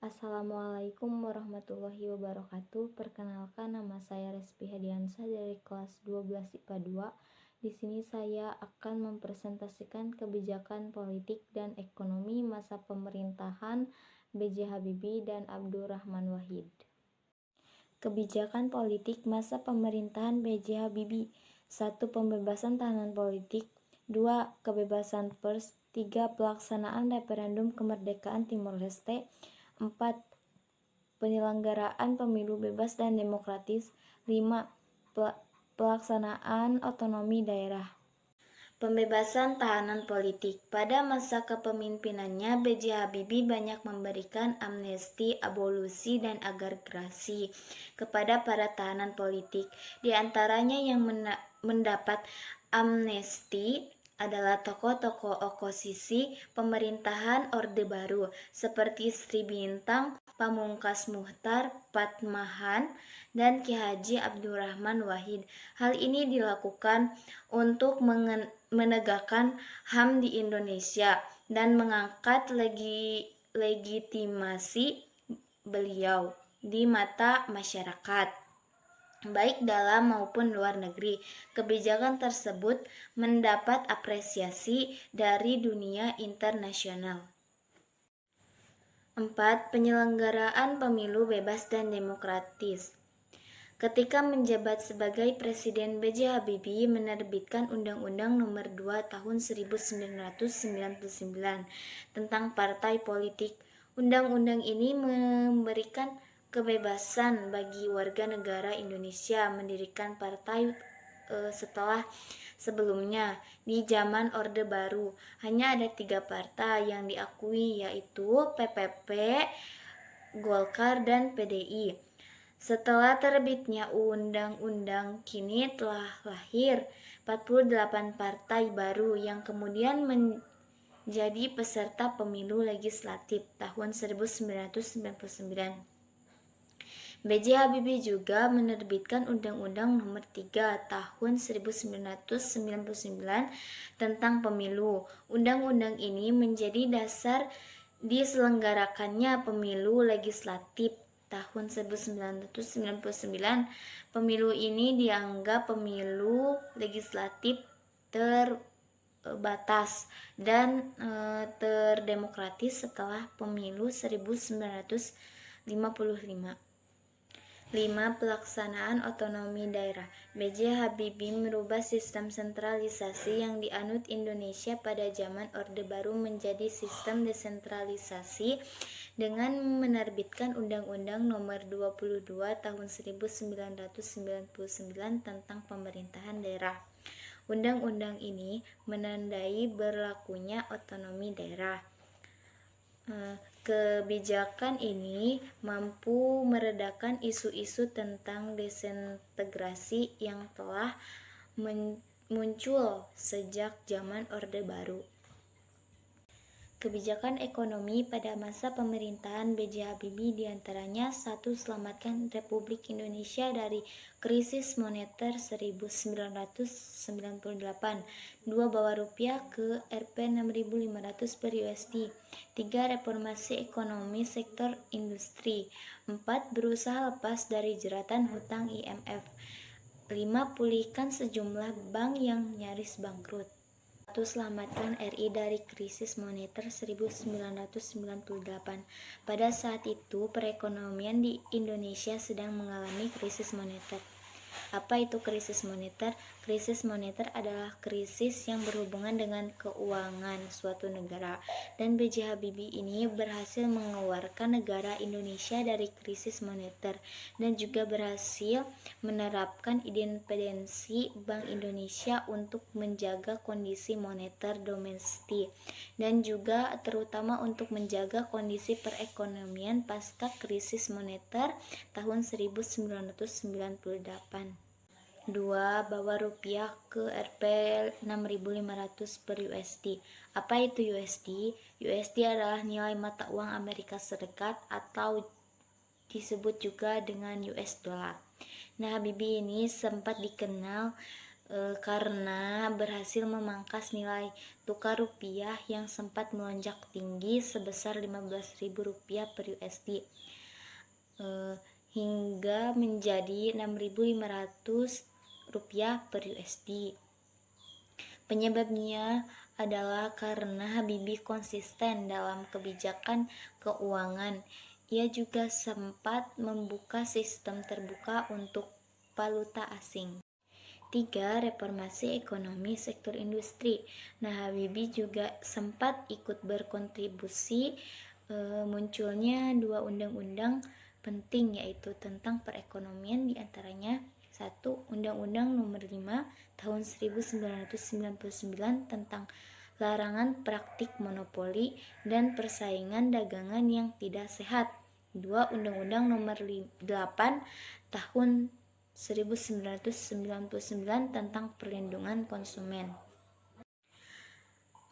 Assalamualaikum warahmatullahi wabarakatuh. Perkenalkan, nama saya Respi Hadiansah dari kelas 12 IPA 2. Di sini saya akan mempresentasikan kebijakan politik dan ekonomi masa pemerintahan B.J. Habibie dan Abdurrahman Wahid. Kebijakan politik masa pemerintahan B.J. Habibie. 1. Pembebasan tahanan politik. 2. Kebebasan pers. 3. Pelaksanaan referendum kemerdekaan Timor Leste. 4. Penyelenggaraan pemilu bebas dan demokratis. 5. Pelaksanaan otonomi daerah. Pembebasan tahanan politik. Pada masa kepemimpinannya, B.J. Habibie banyak memberikan amnesti, abolusi, dan agar-gerasi kepada para tahanan politik. Di antaranya yang mendapat amnesti adalah tokoh-tokoh oposisi pemerintahan Orde Baru seperti Sri Bintang, Pamungkas Muchtar, Patmahan, dan Ki Haji Abdurrahman Wahid. Hal ini dilakukan untuk menegakkan HAM di Indonesia dan mengangkat legitimasi beliau di mata masyarakat, baik dalam maupun luar negeri. Kebijakan tersebut mendapat apresiasi dari dunia internasional. 4. Penyelenggaraan pemilu bebas dan demokratis. Ketika menjabat sebagai Presiden, B.J. Habibie menerbitkan Undang-Undang Nomor 2 Tahun 1999 tentang partai politik. Undang-undang ini memberikan kebebasan bagi warga negara Indonesia mendirikan partai setelah sebelumnya di zaman Orde Baru hanya ada 3 partai yang diakui, yaitu PPP, Golkar, dan PDI. Setelah terbitnya undang-undang, kini telah lahir 48 partai baru yang kemudian menjadi peserta pemilu legislatif tahun 1999. B.J. Habibie juga menerbitkan Undang-Undang Nomor 3 Tahun 1999 tentang pemilu. Undang-undang ini menjadi dasar diselenggarakannya pemilu legislatif tahun 1999. Pemilu ini dianggap pemilu legislatif terbatas dan terdemokratis setelah pemilu 1955. 5. Pelaksanaan otonomi daerah. B.J. Habibie merubah sistem sentralisasi yang dianut Indonesia pada zaman Orde Baru menjadi sistem desentralisasi dengan menerbitkan Undang-Undang Nomor 22 Tahun 1999 tentang pemerintahan daerah. Undang-undang ini menandai berlakunya otonomi daerah. Kebijakan ini mampu meredakan isu-isu tentang desintegrasi yang telah muncul sejak zaman Orde Baru. Kebijakan ekonomi pada masa pemerintahan B.J. Habibie diantaranya: 1. Selamatkan Republik Indonesia dari krisis moneter 1998. 2. Bawa rupiah ke Rp6.500 per USD. 3. Reformasi ekonomi sektor industri. 4. Berusaha lepas dari jeratan hutang IMF. 5. Pulihkan sejumlah bank yang nyaris bangkrut. 1. Selamatkan RI dari krisis moneter 1998. Pada saat itu, perekonomian di Indonesia sedang mengalami krisis moneter. Apa itu krisis moneter? Krisis moneter adalah krisis yang berhubungan dengan keuangan suatu negara, dan B.J. Habibie ini berhasil mengeluarkan negara Indonesia dari krisis moneter dan juga berhasil menerapkan independensi Bank Indonesia untuk menjaga kondisi moneter domestik dan juga terutama untuk menjaga kondisi perekonomian pasca krisis moneter tahun 1998. 2. Bawa rupiah ke Rp6.500 per USD. Apa itu USD? USD adalah nilai mata uang Amerika Serikat atau disebut juga dengan US dollar. Nah, Habibie ini sempat dikenal karena berhasil memangkas nilai tukar rupiah yang sempat melonjak tinggi sebesar Rp15.000 per USD hingga menjadi Rp6.500 per USD. Penyebabnya adalah karena Habibie konsisten dalam kebijakan keuangan. Ia juga sempat membuka sistem terbuka untuk valuta asing. 3. Reformasi ekonomi sektor industri. Nah, Habibie juga sempat ikut berkontribusi munculnya dua undang-undang penting, yaitu tentang perekonomian, diantaranya 1. Undang-Undang Nomor 5 Tahun 1999 tentang larangan praktik monopoli dan persaingan dagangan yang tidak sehat. 2. Undang-Undang Nomor 8 Tahun 1999 tentang perlindungan konsumen.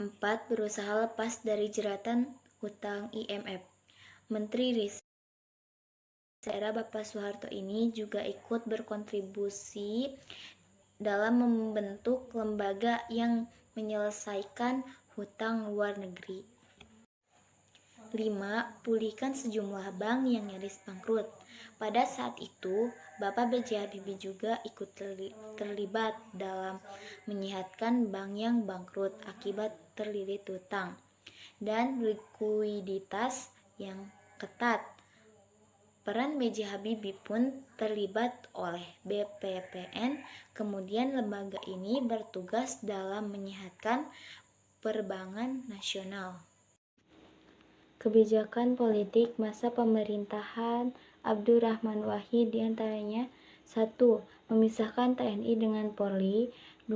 4. Berusaha lepas dari jeratan hutang IMF. Menteri Ristek era Bapak Soeharto ini juga ikut berkontribusi dalam membentuk lembaga yang menyelesaikan hutang luar negeri. 5. Pulihkan sejumlah bank yang nyaris bangkrut. Pada saat itu, Bapak B.J. Habibie juga ikut terlibat dalam menyehatkan bank yang bangkrut akibat terlilit hutang dan likuiditas yang ketat. Peran B.J. Habibie pun terlibat oleh BPPN. Kemudian lembaga ini bertugas dalam menyehatkan perbankan nasional. Kebijakan politik masa pemerintahan Abdurrahman Wahid diantaranya 1. Memisahkan TNI dengan Polri. 2.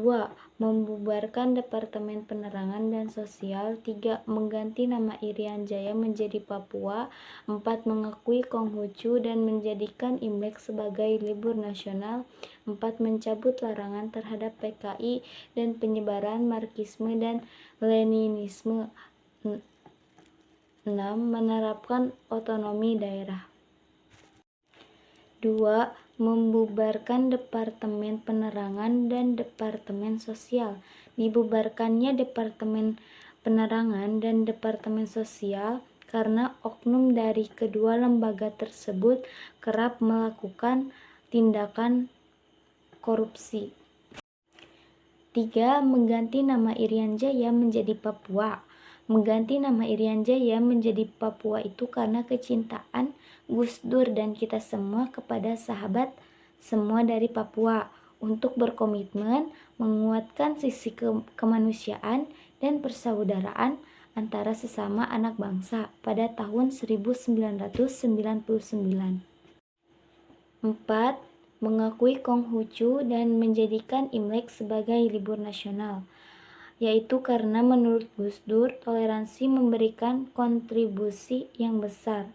Membubarkan Departemen Penerangan dan Sosial. 3. Mengganti nama Irian Jaya menjadi Papua. 4. Mengakui Konghucu dan menjadikan Imlek sebagai libur nasional. 4. Mencabut larangan terhadap PKI dan penyebaran Marxisme dan Leninisme. 6. Menerapkan otonomi daerah. 2. Membubarkan Departemen Penerangan dan Departemen Sosial. Dibubarkannya Departemen Penerangan dan Departemen Sosial karena oknum dari kedua lembaga tersebut kerap melakukan tindakan korupsi. 3. Mengganti nama Irian Jaya menjadi Papua. Mengganti nama Irian Jaya menjadi Papua itu karena kecintaan Gus Dur dan kita semua kepada sahabat semua dari Papua untuk berkomitmen menguatkan sisi kemanusiaan dan persaudaraan antara sesama anak bangsa pada tahun 1999. 4. Mengakui Konghucu dan menjadikan Imlek sebagai libur nasional, yaitu karena menurut Gus Dur, toleransi memberikan kontribusi yang besar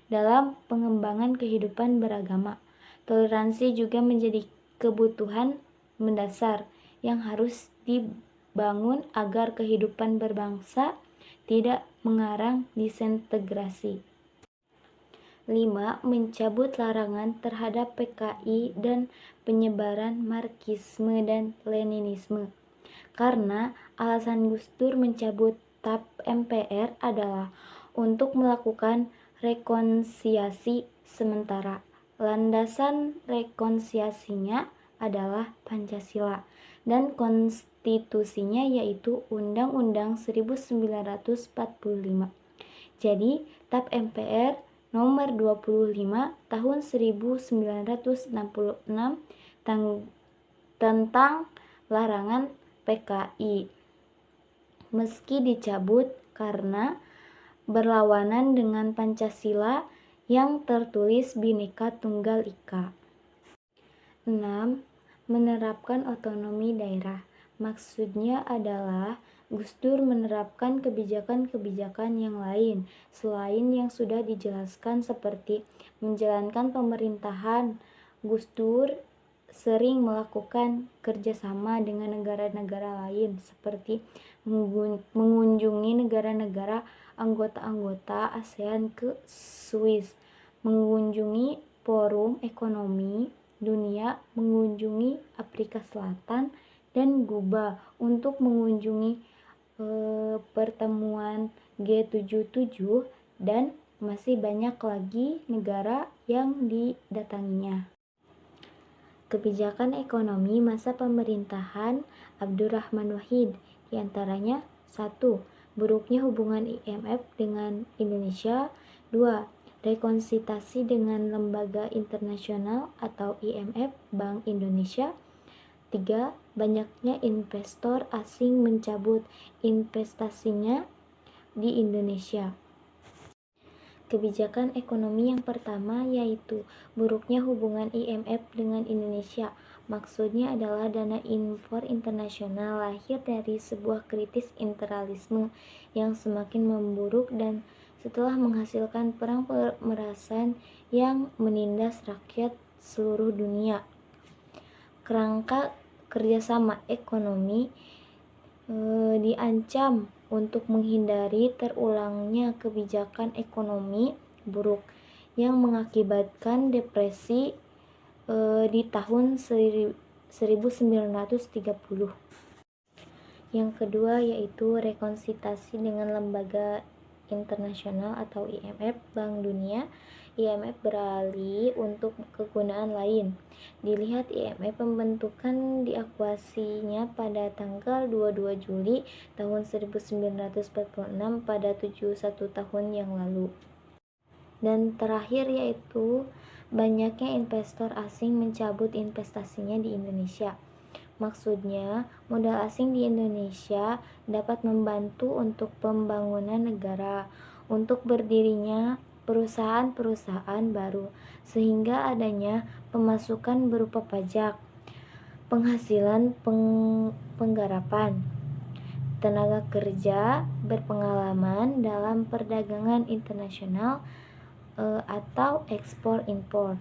dalam pengembangan kehidupan beragama. Toleransi juga menjadi kebutuhan mendasar yang harus dibangun agar kehidupan berbangsa tidak mengarang disintegrasi. 5. Mencabut larangan terhadap PKI dan penyebaran Marxisme dan Leninisme. Karena alasan Gus Dur mencabut TAP MPR adalah untuk melakukan rekonsiliasi sementara. Landasan rekonsiliasinya adalah Pancasila dan konstitusinya yaitu Undang-Undang 1945. Jadi, TAP MPR nomor 25 tahun 1966 tentang larangan PKI meski dicabut karena berlawanan dengan Pancasila yang tertulis Bhinneka Tunggal Ika. 6. Menerapkan otonomi daerah. Maksudnya adalah Gus Dur menerapkan kebijakan-kebijakan yang lain selain yang sudah dijelaskan seperti menjalankan pemerintahan. Gus Dur sering melakukan kerjasama dengan negara-negara lain seperti mengunjungi negara-negara anggota ASEAN ke Swiss, mengunjungi Forum Ekonomi Dunia, mengunjungi Afrika Selatan dan Guba untuk mengunjungi pertemuan G77 dan masih banyak lagi negara yang didatanginya. Kebijakan ekonomi masa pemerintahan Abdurrahman Wahid diantaranya 1. Buruknya hubungan IMF dengan Indonesia. 2. Rekonsiliasi dengan lembaga internasional atau IMF, Bank Indonesia. 3. Banyaknya investor asing mencabut investasinya di Indonesia. Kebijakan ekonomi yang pertama yaitu buruknya hubungan IMF dengan Indonesia. Maksudnya adalah dana impor internasional lahir dari sebuah kritis imperialisme yang semakin memburuk dan setelah menghasilkan perang pemerasan yang menindas rakyat seluruh dunia. Kerangka kerjasama ekonomi diancam untuk menghindari terulangnya kebijakan ekonomi buruk yang mengakibatkan depresi di tahun 1930. Yang kedua yaitu rekonsiliasi dengan lembaga internasional atau IMF, Bank Dunia. IMF beralih untuk kegunaan lain. Dilihat IMF pembentukan diakuasinya pada tanggal 22 Juli tahun 1946 pada 71 tahun yang lalu. Dan terakhir yaitu banyaknya investor asing mencabut investasinya di Indonesia. Maksudnya, modal asing di Indonesia dapat membantu untuk pembangunan negara, untuk berdirinya perusahaan-perusahaan baru, sehingga adanya pemasukan berupa pajak, penghasilan penggarapan, tenaga kerja berpengalaman dalam perdagangan internasional atau ekspor impor.